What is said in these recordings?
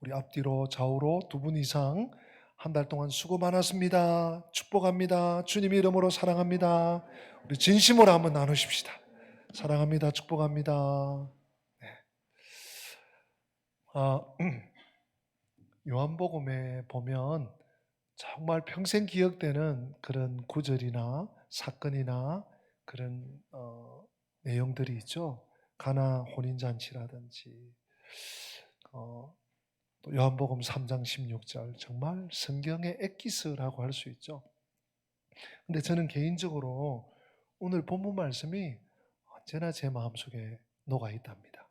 우리 앞뒤로 좌우로 2분 이상 한 달 동안 수고 많았습니다. 축복합니다. 주님 이름으로 사랑합니다. 우리 진심으로 한번 나누십시다. 사랑합니다. 축복합니다. 네. 요한복음에 보면 정말 평생 기억되는 그런 구절이나 사건이나 그런 내용들이 있죠. 가나 혼인잔치라든지 또 요한복음 3장 16절 정말 성경의 엑기스라고 할 수 있죠. 근데 저는 개인적으로 오늘 본문 말씀이 언제나 제 마음속에 녹아 있답니다.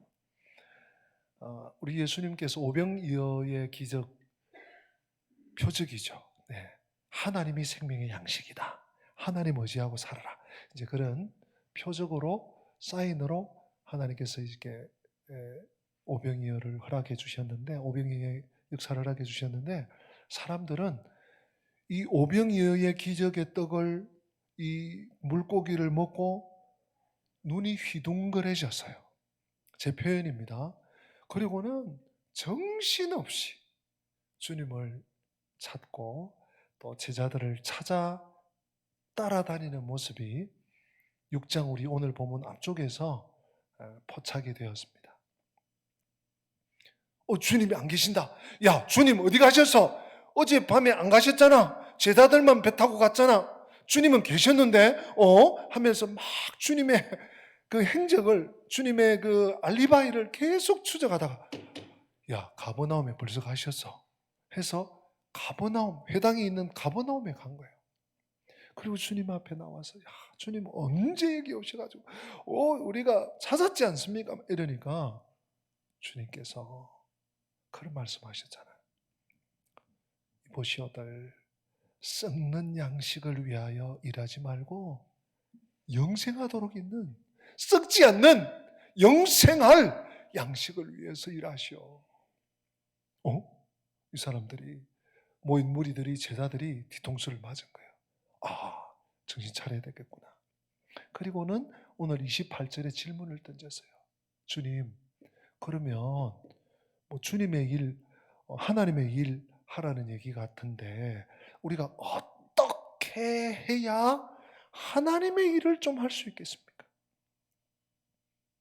우리 예수님께서 오병이어의 기적 표적이죠. 네. 하나님이 생명의 양식이다. 하나님 의지하고 살아라. 이제 그런 표적으로 사인으로 하나님께서 이렇게 오병이어를 허락해 주셨는데, 오병이어의 역사를 허락해 주셨는데, 사람들은 이 오병이어의 기적의 떡을, 이 물고기를 먹고 눈이 휘둥그레졌어요. 제 표현입니다. 그리고는 정신없이 주님을 찾고 또 제자들을 찾아 따라다니는 모습이 6장 우리 오늘 본문 앞쪽에서 포착이 되었습니다. 주님이 안 계신다. 야, 주님 어디 가셨어? 어젯밤에 안 가셨잖아. 제자들만 배 타고 갔잖아. 주님은 계셨는데 하면서 막 주님의 그 행적을, 주님의 그 알리바이를 계속 추적하다가, 야, 가버나움에 벌써 가셨어 해서 가버나움, 회당이 있는 가버나움에 간 거예요. 그리고 주님 앞에 나와서, 야, 주님 언제 여기 오셔가지고 우리가 찾았지 않습니까? 이러니까 주님께서 그런 말씀하셨잖아요. 보시오들 썩는 양식을 위하여 일하지 말고 영생하도록 있는, 썩지 않는 영생할 양식을 위해서 일하시오. 이 사람들이, 모인 무리들이, 제자들이 뒤통수를 맞은 거예요. 정신 차려야 되겠구나. 그리고는 오늘 28절에 질문을 던졌어요. 주님, 그러면 뭐 주님의 일, 하나님의 일 하라는 얘기 같은데 우리가 어떻게 해야 하나님의 일을 좀 할 수 있겠습니까?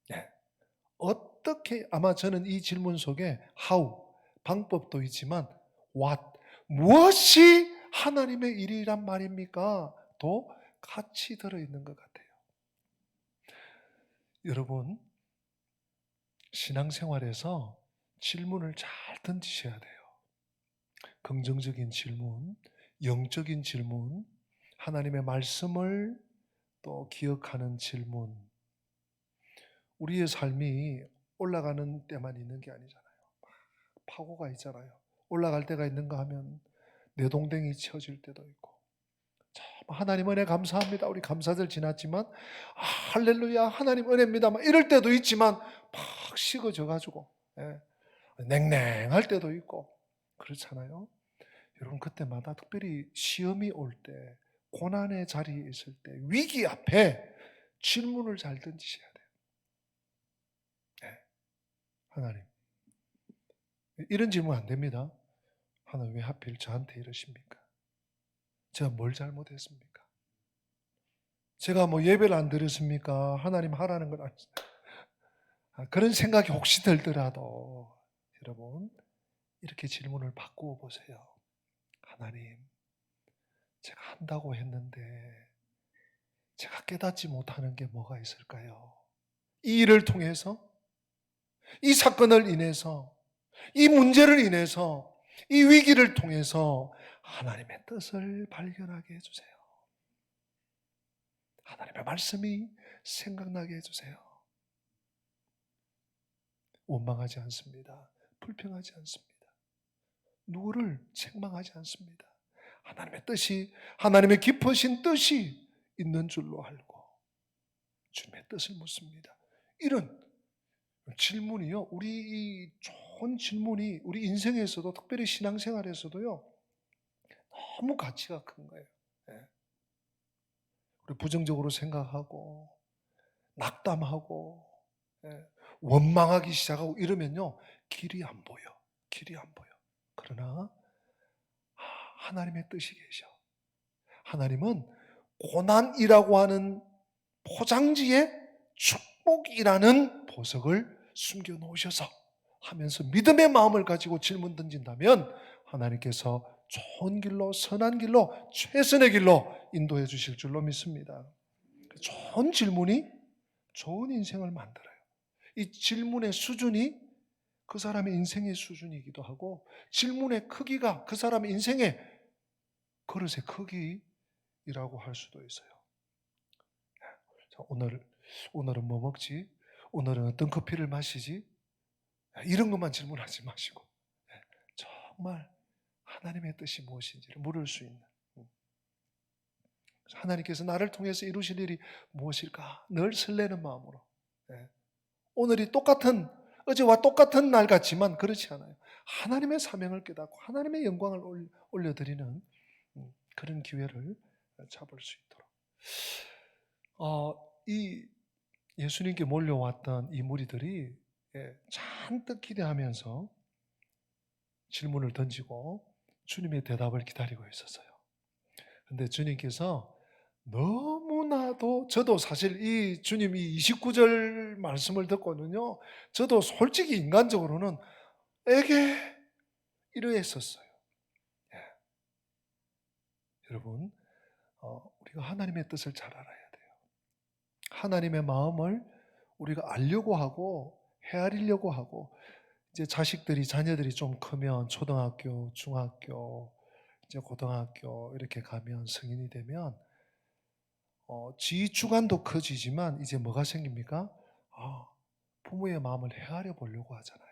네. 어떻게, 아마 저는 이 질문 속에 how, 방법도 있지만 what, 무엇이 하나님의 일이란 말입니까? 도 같이 들어있는 것 같아요. 여러분, 신앙생활에서 질문을 잘 던지셔야 돼요. 긍정적인 질문, 영적인 질문, 하나님의 말씀을 또 기억하는 질문. 우리의 삶이 올라가는 때만 있는 게 아니잖아요. 파고가 있잖아요. 올라갈 때가 있는가 하면 내동댕이 쳐질 때도 있고, 참 하나님 은혜 감사합니다. 우리 감사절 지났지만 할렐루야 하나님 은혜입니다 이럴 때도 있지만 팍 식어져가지고 냉랭할 때도 있고 그렇잖아요. 여러분, 그때마다 특별히 시험이 올 때, 고난의 자리에 있을 때, 위기 앞에 질문을 잘 던지셔야 돼요. 하나님, 이런 질문 안 됩니다. 하나님, 왜 하필 저한테 이러십니까? 제가 뭘 잘못했습니까? 제가 뭐 예배를 안 드렸습니까? 하나님 하라는 건 아니죠. 그런 생각이 혹시 들더라도 여러분, 이렇게 질문을 바꾸어 보세요. 하나님, 제가 한다고 했는데 제가 깨닫지 못하는 게 뭐가 있을까요? 이 일을 통해서, 이 사건을 인해서, 이 문제를 인해서, 이 위기를 통해서 하나님의 뜻을 발견하게 해주세요. 하나님의 말씀이 생각나게 해주세요. 원망하지 않습니다. 불평하지 않습니다. 누구를 책망하지 않습니다. 하나님의 뜻이, 하나님의 깊으신 뜻이 있는 줄로 알고 주님의 뜻을 묻습니다. 이런 질문이요, 우리 이 좋은 질문이 우리 인생에서도, 특별히 신앙생활에서도요, 너무 가치가 큰 거예요. 우리 부정적으로 생각하고 낙담하고 원망하기 시작하고 이러면요, 길이 안 보여. 길이 안 보여. 그러나 하나님의 뜻이 계셔. 하나님은 고난이라고 하는 포장지에 축복이라는 보석을 숨겨 놓으셔서 하면서 믿음의 마음을 가지고 질문 던진다면 하나님께서 좋은 길로, 선한 길로, 최선의 길로 인도해 주실 줄로 믿습니다. 좋은 질문이 좋은 인생을 만들어요. 이 질문의 수준이 그 사람의 인생의 수준이기도 하고 질문의 크기가 그 사람의 인생의 그릇의 크기라고 할 수도 있어요. 자, 오늘은 뭐 먹지? 오늘은 어떤 커피를 마시지? 이런 것만 질문하지 마시고 정말 하나님의 뜻이 무엇인지를 물을 수 있는, 하나님께서 나를 통해서 이루실 일이 무엇일까? 늘 설레는 마음으로, 오늘이 어제와 똑같은 날 같지만 그렇지 않아요. 하나님의 사명을 깨닫고 하나님의 영광을 올려드리는 그런 기회를 잡을 수 있도록. 이 예수님께 몰려왔던 이 무리들이 잔뜩 기대하면서 질문을 던지고 주님의 대답을 기다리고 있었어요. 그런데 주님께서 너무나도, 저도 사실 이 주님 이 29절 말씀을 듣고는요, 저도 솔직히 인간적으로는 이러했었어요. 여러분, 우리가 하나님의 뜻을 잘 알아야 돼요. 하나님의 마음을 우리가 알려고 하고 헤아리려고 하고, 이제 자녀들이 좀 크면 초등학교, 중학교, 이제 고등학교 이렇게 가면 성인이 되면 지휘 주관도 커지지만 이제 뭐가 생깁니까? 부모의 마음을 헤아려 보려고 하잖아요.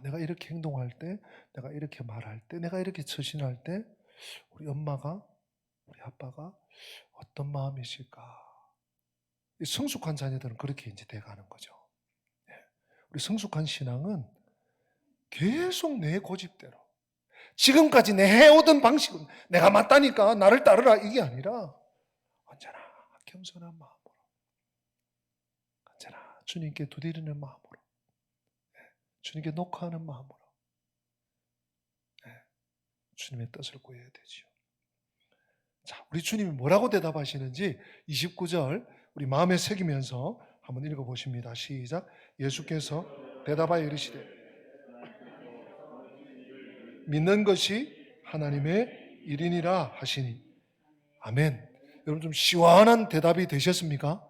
내가 이렇게 행동할 때, 내가 이렇게 말할 때, 내가 이렇게 처신할 때 우리 엄마가, 우리 아빠가 어떤 마음이실까? 성숙한 자녀들은 그렇게 이제 돼가는 거죠. 우리 성숙한 신앙은 계속 내 고집대로, 지금까지 내 해오던 방식은 내가 맞다니까 나를 따르라, 이게 아니라 언제나 겸손한 마음으로, 언제나 주님께 두드리는 마음으로, 주님께 녹화하는 마음으로 주님의 뜻을 구해야 되죠. 자, 우리 주님이 뭐라고 대답하시는지 29절 우리 마음에 새기면서 한번 읽어보십니다. 시작. 예수께서 대답하여 이르시되 믿는 것이 하나님의 일이니라 하시니. 아멘. 여러분, 좀 시원한 대답이 되셨습니까?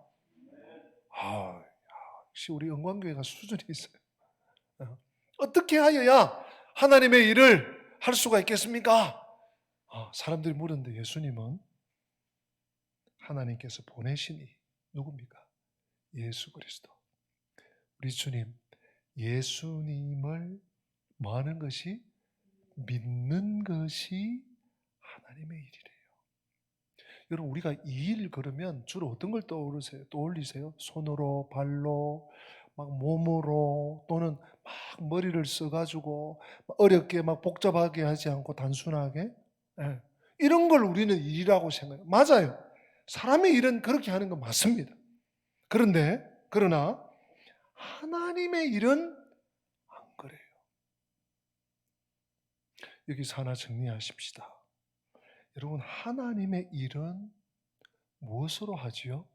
역시 우리 영광교회가 수준이 있어요. 어떻게 하여야 하나님의 일을 할 수가 있겠습니까? 사람들이 물었는데 예수님은 하나님께서 보내시니 누굽니까? 예수 그리스도. 우리 주님, 예수님을 뭐 하는 것이? 믿는 것이 하나님의 일이래요. 여러분, 우리가 이 일 그러면 주로 어떤 걸 떠올리세요? 손으로, 발로, 막 몸으로, 또는 막 머리를 써가지고 어렵게 막 복잡하게 하지 않고 단순하게, 이런 걸 우리는 일이라고 생각해요. 맞아요. 사람의 일은 그렇게 하는 건 맞습니다. 그러나 하나님의 일은 안 그래요. 여기서 하나 정리하십시다. 여러분, 하나님의 일은 무엇으로 하지요?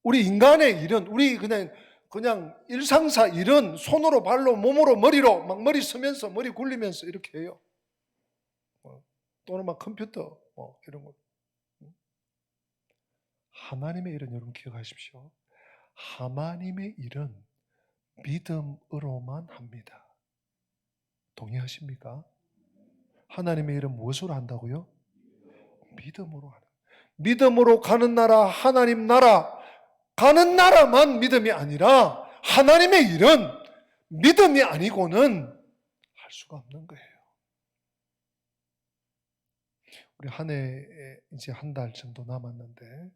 우리 인간의 일은, 우리 그냥 일상사 일은 손으로, 발로, 몸으로, 머리로 막 머리 쓰면서, 머리 굴리면서 이렇게 해요. 또는 막 컴퓨터 이런 거. 하나님의 일은 여러분 기억하십시오. 하나님의 일은 믿음으로만 합니다. 동의하십니까? 하나님의 일은 무엇으로 한다고요? 믿음으로 하는. 믿음으로 가는 나라, 하나님 나라, 가는 나라만 믿음이 아니라 하나님의 일은 믿음이 아니고는 할 수가 없는 거예요. 우리 한 해에 이제 한 달 정도 남았는데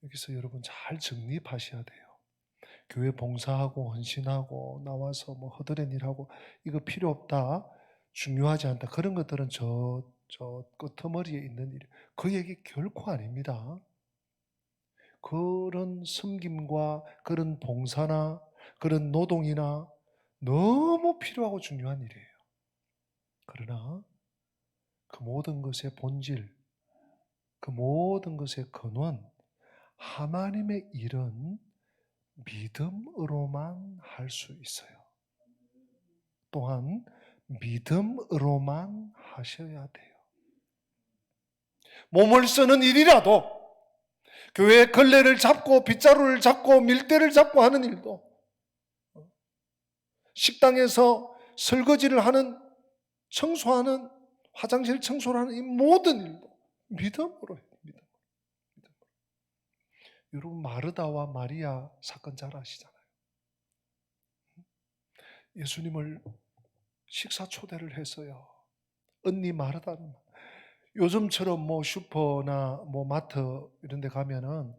여기서 여러분 잘 정립하셔야 돼요. 교회 봉사하고 헌신하고 나와서 뭐 허드렛 일하고 이거 필요 없다, 중요하지 않다, 그런 것들은 저 끄트머리에 있는 일, 그 얘기 결코 아닙니다. 그런 섬김과 그런 봉사나 그런 노동이나 너무 필요하고 중요한 일이에요. 그러나 그 모든 것의 본질, 그 모든 것의 근원, 하나님의 일은 믿음으로만 할 수 있어요. 또한 믿음으로만 하셔야 돼요. 몸을 쓰는 일이라도, 교회 걸레를 잡고 빗자루를 잡고 밀대를 잡고 하는 일도, 식당에서 설거지를 하는, 청소하는, 화장실 청소를 하는 이 모든 일도 믿음으로 해요. 믿음. 여러분, 마르다와 마리아 사건 잘 아시잖아요. 예수님을 식사 초대를 했어요. 언니 마르다는, 요즘처럼 뭐 슈퍼나 뭐 마트 이런 데 가면은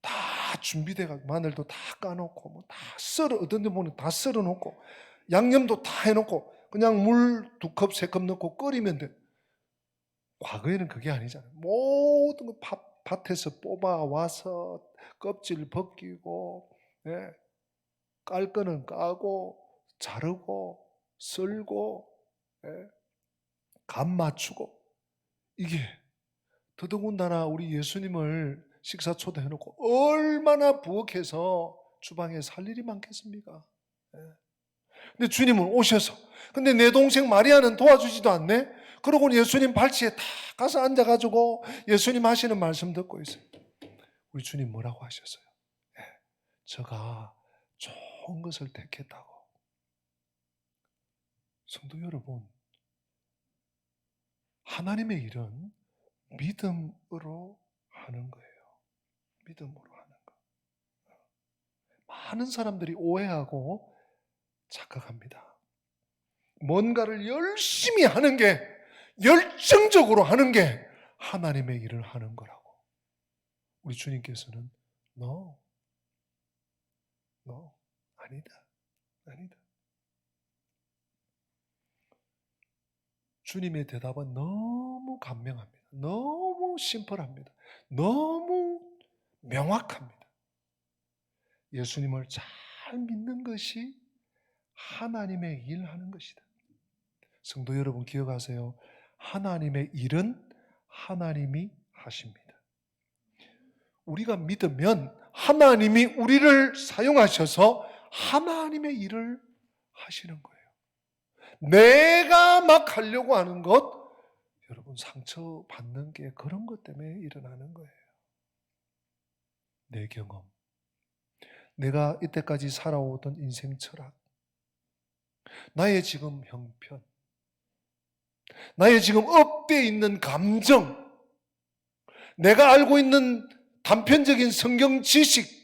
다 준비돼가지고 마늘도 다 까놓고 뭐 다 썰어, 어떤 데 보면 다 썰어 놓고 양념도 다 해놓고 그냥 물 2컵, 3컵 넣고 끓이면 돼. 과거에는 그게 아니잖아요. 모든 거 밭에서 뽑아와서 껍질 벗기고, 예, 깔 거는 까고 자르고 썰고, 예, 간 맞추고. 이게 더더군다나 우리 예수님을 식사 초대해놓고 얼마나 부엌에서 주방에 살 일이 많겠습니까? 예. 근데 주님은 오셔서, 근데 내 동생 마리아는 도와주지도 않네? 그러고 예수님 발치에 다 가서 앉아가지고 예수님 하시는 말씀 듣고 있어요. 우리 주님 뭐라고 하셨어요? 예, 저가 좋은 것을 택했다고. 성도 여러분, 하나님의 일은 믿음으로 하는 거예요. 믿음으로 하는 거. 많은 사람들이 오해하고 착각합니다. 뭔가를 열심히 하는 게, 열정적으로 하는 게 하나님의 일을 하는 거라고. 우리 주님께서는 No, 아니다, 아니다. 주님의 대답은 너무 간명합니다. 너무 심플합니다. 너무 명확합니다. 예수님을 잘 믿는 것이 하나님의 일하는 것이다. 성도 여러분, 기억하세요. 하나님의 일은 하나님이 하십니다. 우리가 믿으면 하나님이 우리를 사용하셔서 하나님의 일을 하시는 거예요. 내가 막 하려고 하는 것, 여러분, 상처받는 게 그런 것 때문에 일어나는 거예요. 내 경험, 내가 이때까지 살아오던 인생 철학, 나의 지금 형편, 나의 지금 업되어 있는 감정, 내가 알고 있는 단편적인 성경 지식,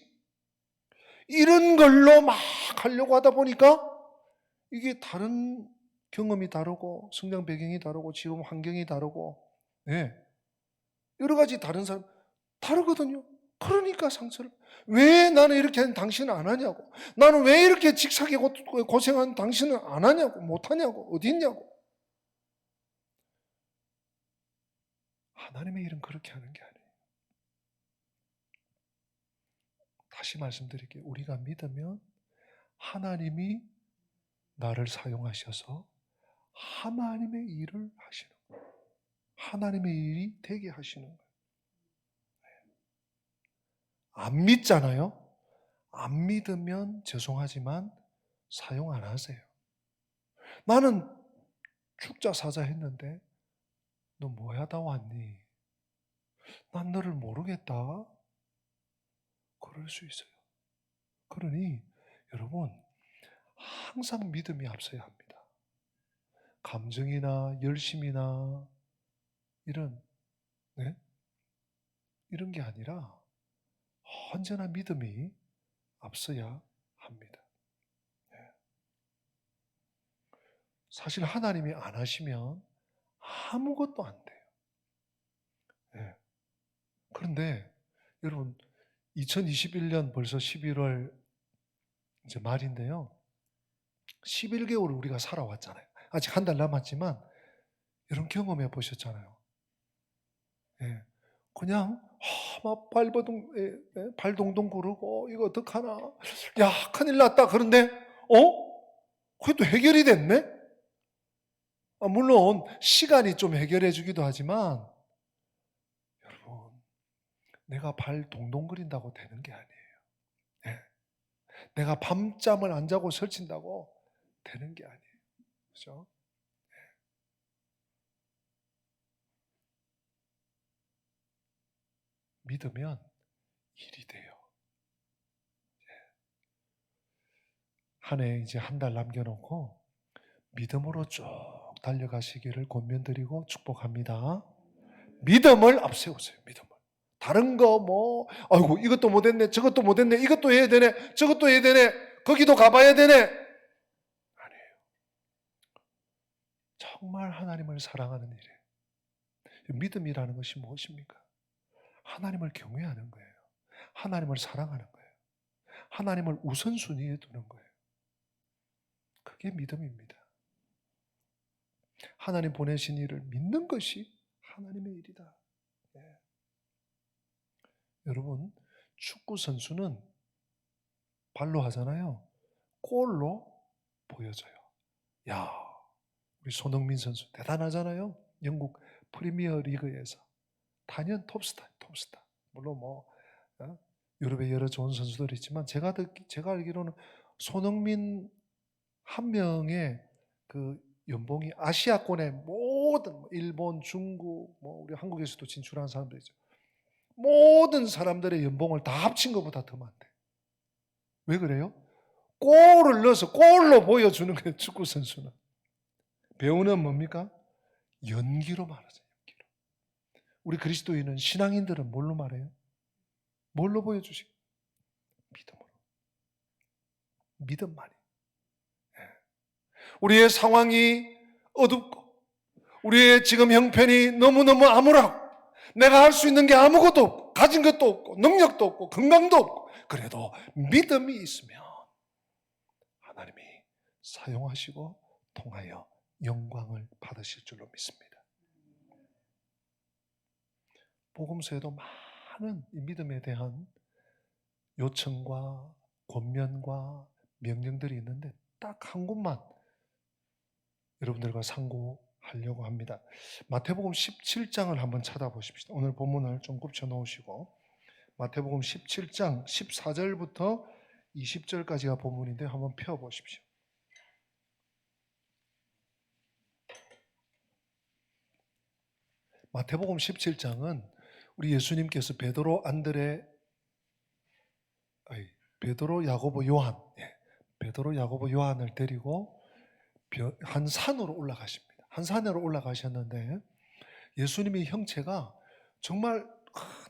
이런 걸로 막 하려고 하다 보니까 이게 다른 경험이 다르고 성장 배경이 다르고 지금 환경이 다르고, 네, 여러 가지 다른 사람 다르거든요. 그러니까 상처를, 왜 나는 이렇게 하는 당신은 안 하냐고, 나는 왜 이렇게 직사게 고생하는 당신은 안 하냐고, 못 하냐고, 어디 있냐고. 하나님의 일은 그렇게 하는 게 아니에요. 다시 말씀드릴게요. 우리가 믿으면 하나님이 나를 사용하셔서 하나님의 일을 하시는 거예요. 하나님의 일이 되게 하시는 거예요. 안 믿잖아요. 안 믿으면 죄송하지만 사용 안 하세요. 나는 축자 사자 했는데 너 뭐 하다 왔니? 난 너를 모르겠다. 그럴 수 있어요. 그러니 여러분, 항상 믿음이 앞서야 합니다. 감정이나 열심이나 이런, 네? 이런 게 아니라 언제나 믿음이 앞서야 합니다. 네. 사실 하나님이 안 하시면 아무것도 안 돼요. 네. 그런데 여러분, 2021년 벌써 11월 이제 말인데요. 11개월을 우리가 살아왔잖아요. 아직 한 달 남았지만 여러분 경험해 보셨잖아요. 예. 그냥 막 발 동동 구르고 이거 어떡하나. 야, 큰일 났다. 그런데 그래도 해결이 됐네? 물론 시간이 좀 해결해 주기도 하지만 여러분, 내가 발 동동거린다고 되는 게 아니에요. 네. 내가 밤잠을 안 자고 설친다고 되는 게 아니에요. 그렇죠? 믿으면 일이 돼요. 한 해 이제 한 달 남겨놓고 믿음으로 쭉 달려가시기를 권면드리고 축복합니다. 믿음을 앞세우세요. 믿음을. 다른 거 아이고 이것도 못했네, 저것도 못했네, 이것도 해야 되네, 저것도 해야 되네, 거기도 가봐야 되네. 아니에요. 정말 하나님을 사랑하는 일이에요. 믿음이라는 것이 무엇입니까? 하나님을 경외하는 거예요. 하나님을 사랑하는 거예요. 하나님을 우선순위에 두는 거예요. 그게 믿음입니다. 하나님 보내신 일을 믿는 것이 하나님의 일이다. 네. 여러분, 축구 선수는 발로 하잖아요. 골로 보여져요. 야, 우리 손흥민 선수 대단하잖아요. 영국 프리미어 리그에서 단연 톱스타. 물론 유럽에 여러 좋은 선수들이 있지만 제가 알기로는 손흥민 한 명의 그 연봉이 아시아권의 모든 일본, 중국, 우리 한국에서도 진출한 사람들이죠. 모든 사람들의 연봉을 다 합친 것보다 더 많대. 왜 그래요? 골을 넣어서 골로 보여주는 거예요. 축구 선수는. 배우는 뭡니까? 연기로 말하죠. 연기로. 우리 그리스도인은, 신앙인들은 뭘로 말해요? 뭘로 보여주시고? 믿음으로. 믿음만이. 우리의 상황이 어둡고 우리의 지금 형편이 너무너무 암울하고 내가 할 수 있는 게 아무것도 없고 가진 것도 없고 능력도 없고 건강도 없고 그래도 믿음이 있으면 하나님이 사용하시고 통하여 영광을 받으실 줄로 믿습니다. 복음서에도 많은 이 믿음에 대한 요청과 권면과 명령들이 있는데 딱 한 곳만 여러분들과 상고하려고 합니다. 마태복음 17장을 한번 찾아보십시오. 오늘 본문을 좀 굽혀 놓으시고 마태복음 17장 14절부터 20절까지가 본문인데 한번 펴보십시오. 마태복음 17장은 우리 예수님께서 베드로, 야고보, 요한, 베드로, 야고보, 요한을 데리고 한 산으로 올라가십니다. 한 산으로 올라가셨는데 예수님의 형체가 정말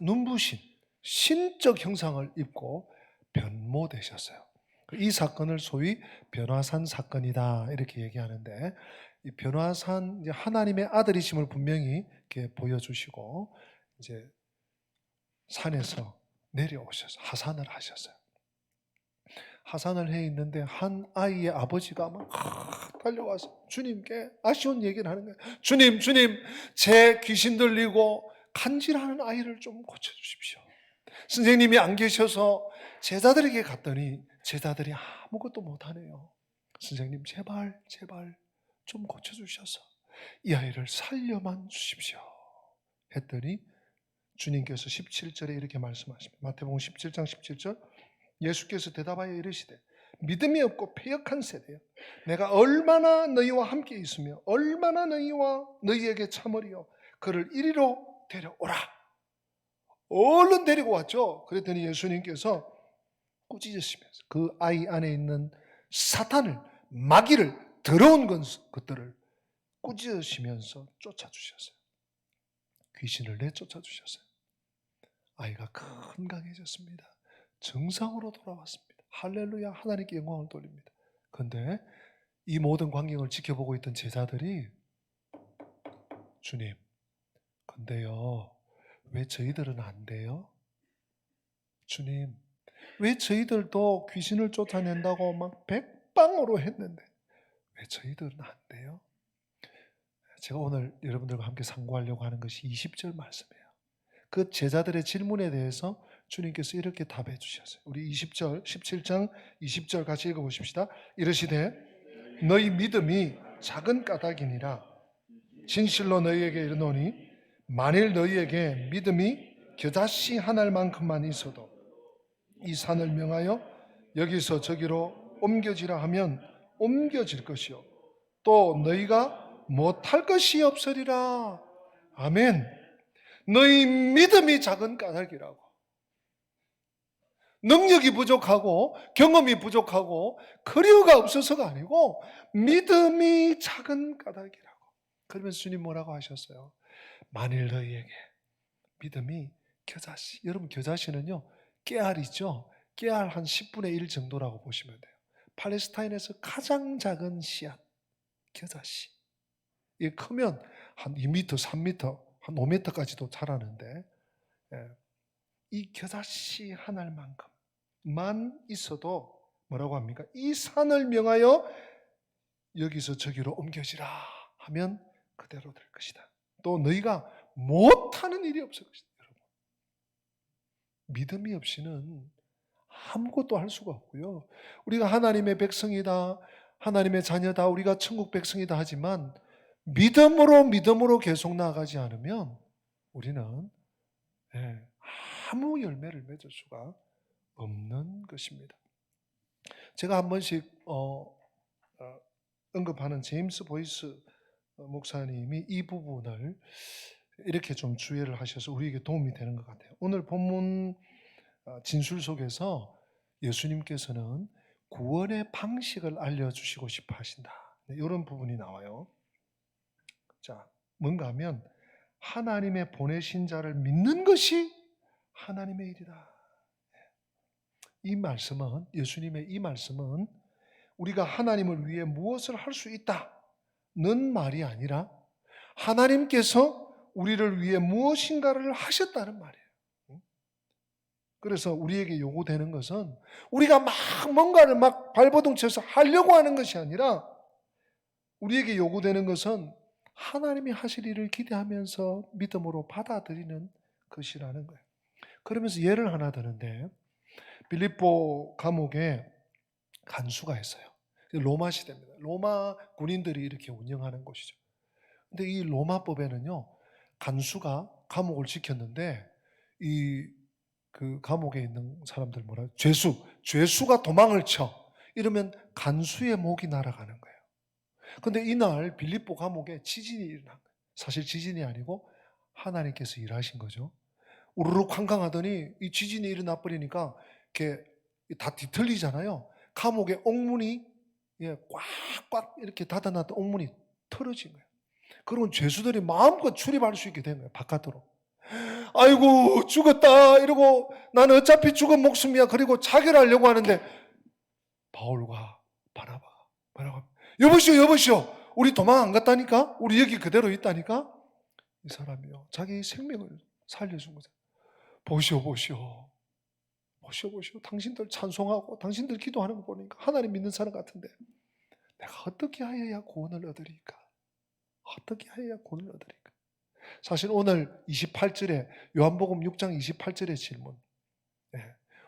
눈부신 신적 형상을 입고 변모되셨어요. 이 사건을 소위 변화산 사건이다 이렇게 얘기하는데 이 변화산, 이제 하나님의 아들이심을 분명히 이렇게 보여주시고 이제 산에서 내려오셔서 하산을 하셨어요. 하산을 해 있는데 한 아이의 아버지가 막 달려와서 주님께 아쉬운 얘기를 하는 거예요. 주님, 제 귀신 들리고 간질하는 아이를 좀 고쳐주십시오. 선생님이 안 계셔서 제자들에게 갔더니 제자들이 아무것도 못하네요. 선생님 제발 좀 고쳐주셔서 이 아이를 살려만 주십시오 했더니 주님께서 17절에 이렇게 말씀하십니다. 마태복음 17장 17절 예수께서 대답하여 이르시되 믿음이 없고 패역한 세대여 내가 얼마나 너희와 함께 있으며 얼마나 너희에게 참으리요 그를 이리로 데려오라. 얼른 데리고 왔죠. 그랬더니 예수님께서 꾸짖으시면서 그 아이 안에 있는 사탄을, 마귀를, 더러운 것들을 꾸짖으시면서 쫓아주셨어요. 귀신을 내쫓아주셨어요. 아이가 건강해졌습니다. 정상으로 돌아왔습니다. 할렐루야, 하나님께 영광을 돌립니다. 그런데 이 모든 광경을 지켜보고 있던 제자들이 주님, 근데요 왜 저희들은 안 돼요? 주님, 왜 저희들도 귀신을 쫓아낸다고 막 백방으로 했는데 왜 저희들은 안 돼요? 제가 오늘 여러분들과 함께 상고하려고 하는 것이 20절 말씀이에요. 그 제자들의 질문에 대해서 주님께서 이렇게 답해 주셨어요. 우리 20절, 17장 20절 같이 읽어보십시다. 이르시되 너희 믿음이 작은 까닭이니라. 진실로 너희에게 이르노니 만일 너희에게 믿음이 겨자씨 한 알만큼만 있어도 이 산을 명하여 여기서 저기로 옮겨지라 하면 옮겨질 것이요 또 너희가 못할 것이 없으리라. 아멘. 너희 믿음이 작은 까닭이라고. 능력이 부족하고 경험이 부족하고 커리어가 없어서가 아니고 믿음이 작은 까닭이라고. 그러면서 주님 뭐라고 하셨어요? 만일 너희에게 믿음이 겨자씨. 여러분 겨자씨는요 깨알이죠. 깨알 한 10분의 1 정도라고 보시면 돼요. 팔레스타인에서 가장 작은 씨앗 겨자씨. 이게 크면 한 2m, 3m, 한 5m까지도 자라는데 이 겨자씨 한 알만큼만 있어도 뭐라고 합니까? 이 산을 명하여 여기서 저기로 옮겨지라 하면 그대로 될 것이다. 또 너희가 못하는 일이 없을 것이다. 여러분, 믿음이 없이는 아무것도 할 수가 없고요. 우리가 하나님의 백성이다, 하나님의 자녀다, 우리가 천국 백성이다 하지만 믿음으로 계속 나아가지 않으면 우리는 아무 열매를 맺을 수가 없는 것입니다. 제가 한 번씩 언급하는 제임스 보이스 목사님이 이 부분을 이렇게 좀 주의를 하셔서 우리에게 도움이 되는 것 같아요. 오늘 본문 진술 속에서 예수님께서는 구원의 방식을 알려주시고 싶어 하신다. 이런 부분이 나와요. 자, 뭔가 하면 하나님의 보내신 자를 믿는 것이 하나님의 일이다. 이 말씀은, 예수님의 이 말씀은 우리가 하나님을 위해 무엇을 할 수 있다는 말이 아니라 하나님께서 우리를 위해 무엇인가를 하셨다는 말이에요. 그래서 우리에게 요구되는 것은 우리가 막 뭔가를 막 발버둥 쳐서 하려고 하는 것이 아니라 우리에게 요구되는 것은 하나님이 하실 일을 기대하면서 믿음으로 받아들이는 것이라는 거예요. 그러면서 예를 하나 드는데 빌립보 감옥에 간수가 있어요. 로마 시대입니다. 로마 군인들이 이렇게 운영하는 곳이죠. 근데 이 로마법에는요, 간수가 감옥을 지켰는데 그 감옥에 있는 사람들 죄수가 도망을 쳐. 이러면 간수의 목이 날아가는 거예요. 근데 이날 빌립보 감옥에 지진이 일어난 거예요. 사실 지진이 아니고 하나님께서 일하신 거죠. 우르륵 황강하더니 이 지진이 일어나 버리니까 이렇게 다 뒤틀리잖아요. 감옥의 옥문이 꽉꽉 이렇게 닫아놨던 옥문이 털어진 거예요. 그러면 죄수들이 마음껏 출입할 수 있게 된 거예요. 바깥으로. 아이고 죽었다 이러고 나는 어차피 죽은 목숨이야. 그리고 자결하려고 하는데 바울과 바나바가 뭐라고 합니까? 여보시오 우리 도망 안 갔다니까? 우리 여기 그대로 있다니까? 이 사람이요 자기 생명을 살려준 거죠. 보시오 당신들 찬송하고 당신들 기도하는 거 보니까 하나님 믿는 사람 같은데 내가 어떻게 하여야 구원을 얻으리까? 어떻게 하여야 구원을 얻으리까? 사실 오늘 28절에 요한복음 6장 28절의 질문,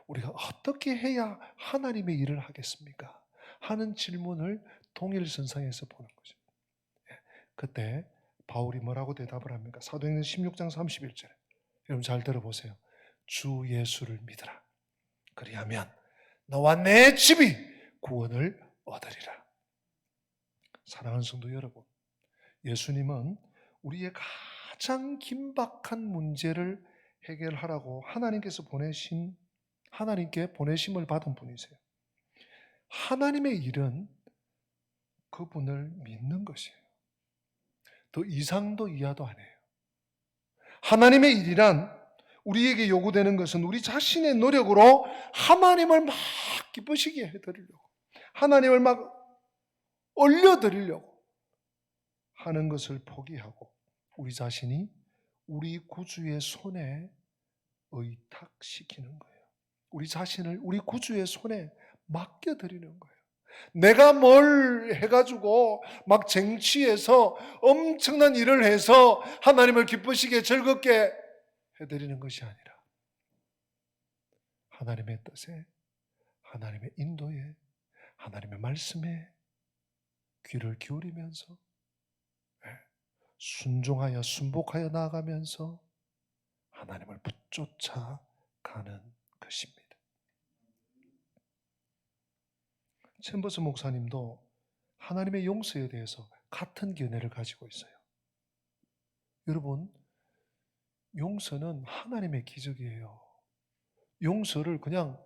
우리가 어떻게 해야 하나님의 일을 하겠습니까? 하는 질문을 동일선상에서 보는 거죠. 그때 바울이 뭐라고 대답을 합니까? 사도행전 16장 31절에 여러분 잘 들어보세요. 주 예수를 믿으라. 그리하면 너와 내 집이 구원을 얻으리라. 사랑하는 성도 여러분, 예수님은 우리의 가장 긴박한 문제를 해결하라고 하나님께 보내심을 받은 분이세요. 하나님의 일은 그분을 믿는 것이에요. 더 이상도 이하도 아니에요. 하나님의 일이란 우리에게 요구되는 것은 우리 자신의 노력으로 하나님을 막 기쁘시게 해드리려고, 하나님을 막 올려드리려고 하는 것을 포기하고 우리 자신이 우리 구주의 손에 의탁시키는 거예요. 우리 자신을 우리 구주의 손에 맡겨드리는 거예요. 내가 뭘 해가지고 막 쟁취해서 엄청난 일을 해서 하나님을 기쁘시게 즐겁게 해드리는 것이 아니라 하나님의 뜻에, 하나님의 인도에, 하나님의 말씀에 귀를 기울이면서 순종하여 순복하여 나아가면서 하나님을 붙쫓아 가는 것입니다. 챔버스 목사님도 하나님의 용서에 대해서 같은 견해를 가지고 있어요. 여러분, 용서는 하나님의 기적이에요. 용서를 그냥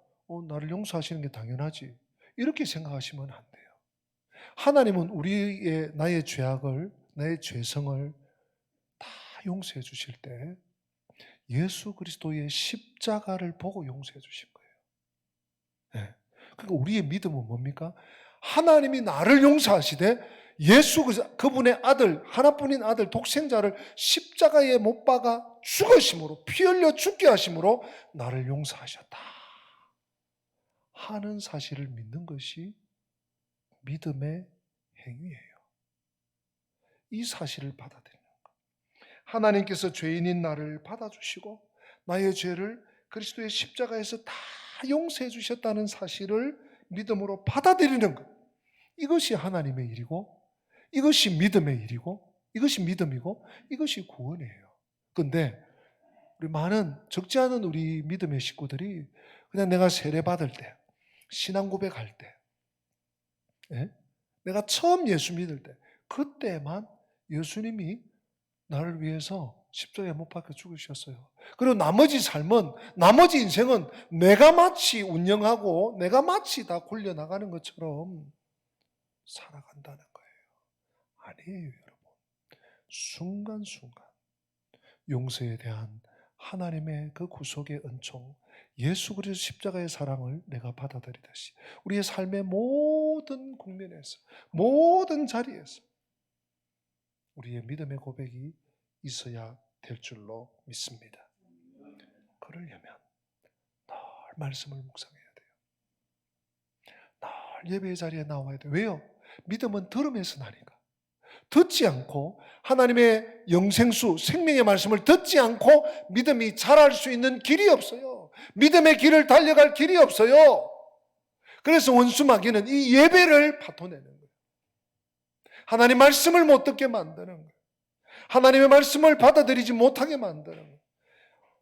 나를 용서하시는 게 당연하지 이렇게 생각하시면 안 돼요. 하나님은 나의 죄악을, 나의 죄성을 다 용서해 주실 때 예수 그리스도의 십자가를 보고 용서해 주신 거예요. 네. 그러니까 우리의 믿음은 뭡니까? 하나님이 나를 용서하시되 그분의 아들, 하나뿐인 아들 독생자를 십자가에 못 박아 죽으심으로, 피 흘려 죽게 하심으로 나를 용서하셨다 하는 사실을 믿는 것이 믿음의 행위예요. 이 사실을 받아들이는 것. 하나님께서 죄인인 나를 받아주시고 나의 죄를 그리스도의 십자가에서 다 용서해 주셨다는 사실을 믿음으로 받아들이는 것. 이것이 하나님의 일이고, 이것이 믿음의 일이고, 이것이 믿음이고, 이것이 구원이에요. 그런데 우리 많은 적지 않은 우리 믿음의 식구들이 그냥 내가 세례받을 때, 신앙 고백할 때, 내가 처음 예수 믿을 때, 그때만 예수님이 나를 위해서 십자가에 못 박혀 죽으셨어요. 그리고 나머지 삶은, 나머지 인생은 내가 마치 운영하고 내가 마치 다 굴려나가는 것처럼 살아간다는 거예요. 아니에요, 여러분. 순간순간 용서에 대한 하나님의 그 구속의 은총, 예수 그리스도 십자가의 사랑을 내가 받아들이듯이 우리의 삶의 모든 국면에서, 모든 자리에서 우리의 믿음의 고백이 있어야 될 줄로 믿습니다. 그러려면 늘 말씀을 묵상해야 돼요. 늘 예배의 자리에 나와야 돼요. 왜요? 믿음은 들음에서 나니까. 듣지 않고 하나님의 영생수, 생명의 말씀을 듣지 않고 믿음이 자랄 수 있는 길이 없어요. 믿음의 길을 달려갈 길이 없어요. 그래서 원수 마귀는 이 예배를 파토내는 거예요. 하나님 말씀을 못 듣게 만드는 거예요. 하나님의 말씀을 받아들이지 못하게 만드는 거예요.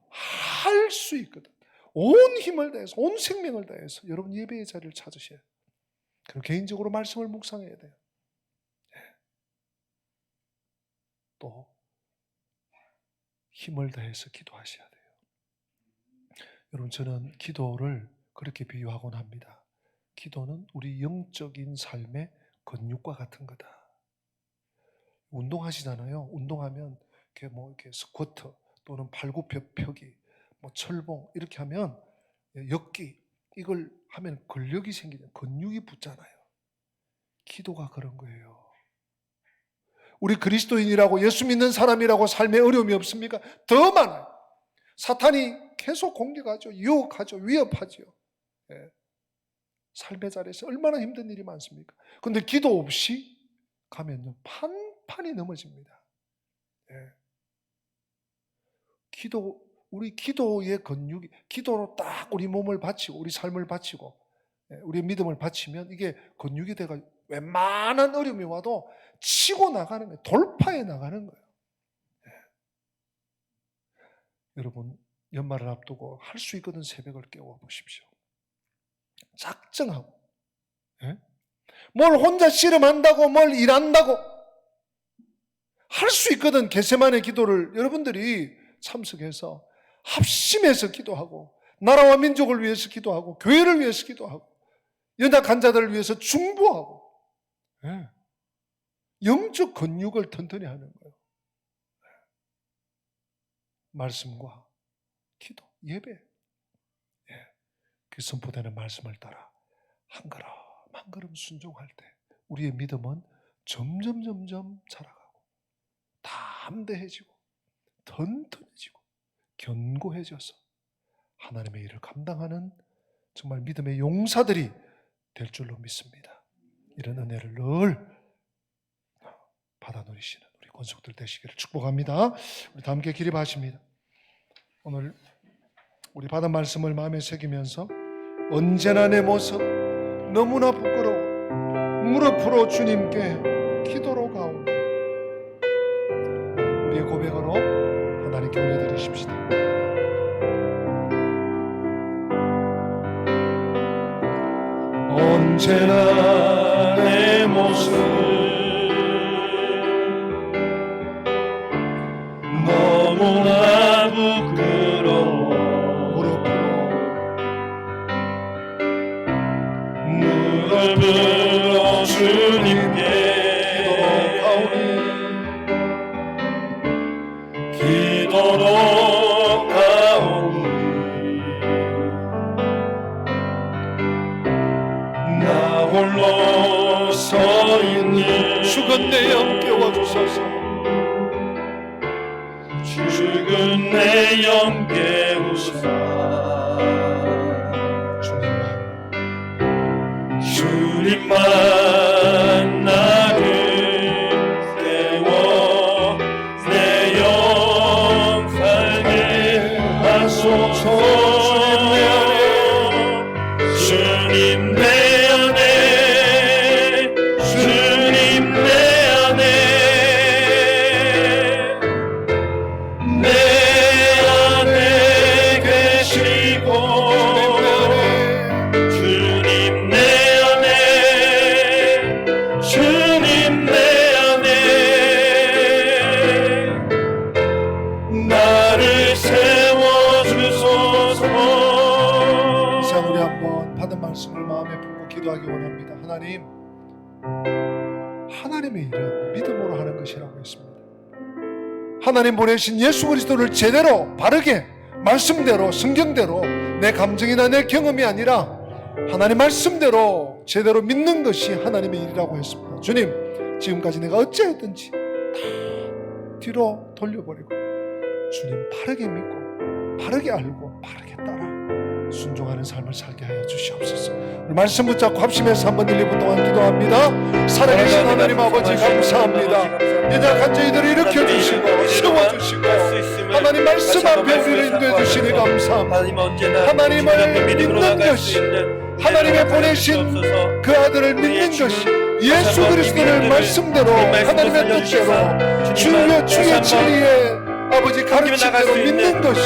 할 수 있거든. 온 힘을 다해서, 온 생명을 다해서 여러분 예배의 자리를 찾으셔야 돼요. 그럼 개인적으로 말씀을 묵상해야 돼요. 또 힘을 다해서 기도하셔야 돼요. 여러분, 저는 기도를 그렇게 비유하곤 합니다. 기도는 우리 영적인 삶의 근육과 같은 거다. 운동하시잖아요. 운동하면 이렇게 스쿼트 또는 팔굽혀펴기, 철봉 이렇게 하면 역기 이걸 하면 근력이 생기잖아요. 근육이 붙잖아요. 기도가 그런 거예요. 우리 그리스도인이라고 예수 믿는 사람이라고 삶에 어려움이 없습니까? 더 많아요. 사탄이 계속 공격하죠. 유혹하죠. 위협하죠. 삶의 자리에서 얼마나 힘든 일이 많습니까? 그런데 기도 없이 가면요 판판이 넘어집니다. 우리 기도의 근육이, 기도로 딱 우리 몸을 바치고 우리 삶을 바치고 우리 믿음을 바치면 이게 근육이 돼가 웬만한 어려움이 와도 치고 나가는 거예요. 돌파해 나가는 거예요. 여러분, 연말을 앞두고 할 수 있거든 새벽을 깨워 보십시오. 작정하고 뭘 혼자 씨름한다고 뭘 일한다고 할 수 있거든. 겟세마네 기도를 여러분들이 참석해서 합심해서 기도하고 나라와 민족을 위해서 기도하고 교회를 위해서 기도하고 연약한 자들을 위해서 중보하고 영적 근육을 튼튼히 하는 거예요. 말씀과 기도, 예배, 그 선포되는 말씀을 따라 한 걸음 한 걸음 순종할 때 우리의 믿음은 점점 자라가고 담대해지고 튼튼해지고 견고해져서 하나님의 일을 감당하는 정말 믿음의 용사들이 될 줄로 믿습니다. 이런 은혜를 늘 받아 누리시는 우리 권속들 되시기를 축복합니다. 우리 다 함께 기립하십니다. 오늘 우리 받은 말씀을 마음에 새기면서 언제나 내 모습 너무나 부끄러워 무릎으로 주님께 기도로 가오니 우리의 고백으로 하나님께 올려드리십시다. 언제나 내 모습 너무나 부끄러워 무릎으로 주님께 기도로 가오니 나 홀로 서 있는 죽은 내 영 깨워주소서. 죽은 내 영 깨우사 주님만 나를 깨워 내 영 살게 하소서. 주님 내 안에 주님 내 안에 내 안에 계시고 주님 내 안에 주님 내 안에 나를 세워주소서. 자, 우리 한번 받은 말씀을 마음에 품고 기도하기 원합니다. 하나님, 하나님의 일은 믿음으로 하는 것이라고 했습니다. 하나님 보내신 예수 그리스도를 제대로 바르게 말씀대로 성경대로 내 감정이나 내 경험이 아니라 하나님 말씀대로 제대로 믿는 것이 하나님의 일이라고 했습니다. 주님, 지금까지 내가 어찌했든지 다 뒤로 돌려버리고 주님 바르게 믿고 바르게 알고 바르게 따라 순종하는 삶을 살게 하여 주시옵소서. 말씀 붙잡고 합심해서 한번 1, 2분 동안 기도합니다. 살아계신 하나님 아버지 감사합니다. 연약한 저희들을 일으켜주시고 세워주시고 하나님 말씀 앞에 우리를 인도해 주시니 감사합니다. 하나님을 믿는 것이 하나님의 보내신 그 아들을 믿는 것이 예수 그리스도를 말씀대로 하나님의 뜻대로 주의 진리에 아버지 가르침대로 믿는 것이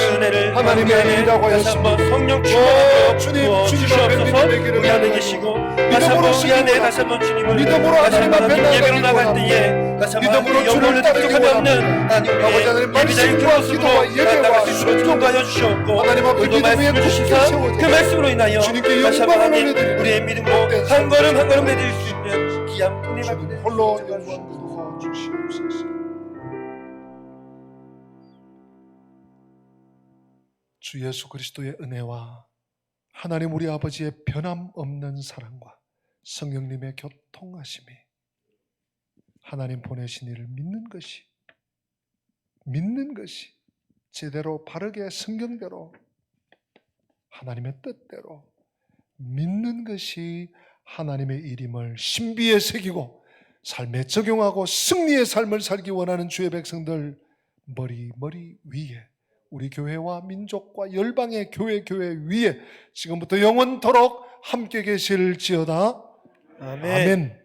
하나님의 일이라고 하였습니다. 성령 주님 앞에 믿음의 길을 계시고 믿음으로 승리하라. 믿음으로 하나님 앞에 예배로 나갈 나가기 때에 믿음으로 주를 따르기 원합니다. 아버지 하나님 말씀과 기도와 예배와 순종과 주셨고 하나님 앞에 믿음의 굳게 세워져 그 말씀으로 인하여 주님께 다시 영광을 한번 올려드립니다. 우리의 믿음으로 한 걸음 한 걸음 내릴 수 있는 귀한 은혜 주님 받는 홀로 영광 부어 주시옵소서. 주 예수 그리스도의 은혜와 하나님 우리 아버지의 변함없는 사랑과 성령님의 교통하심이 하나님 보내신 이를 믿는 것이 제대로 바르게 성경대로 하나님의 뜻대로 믿는 것이 하나님의 일임을 신비에 새기고 삶에 적용하고 승리의 삶을 살기 원하는 주의 백성들 머리 위에 우리 교회와 민족과 열방의 교회 위에 지금부터 영원토록 함께 계실지어다. 아멘.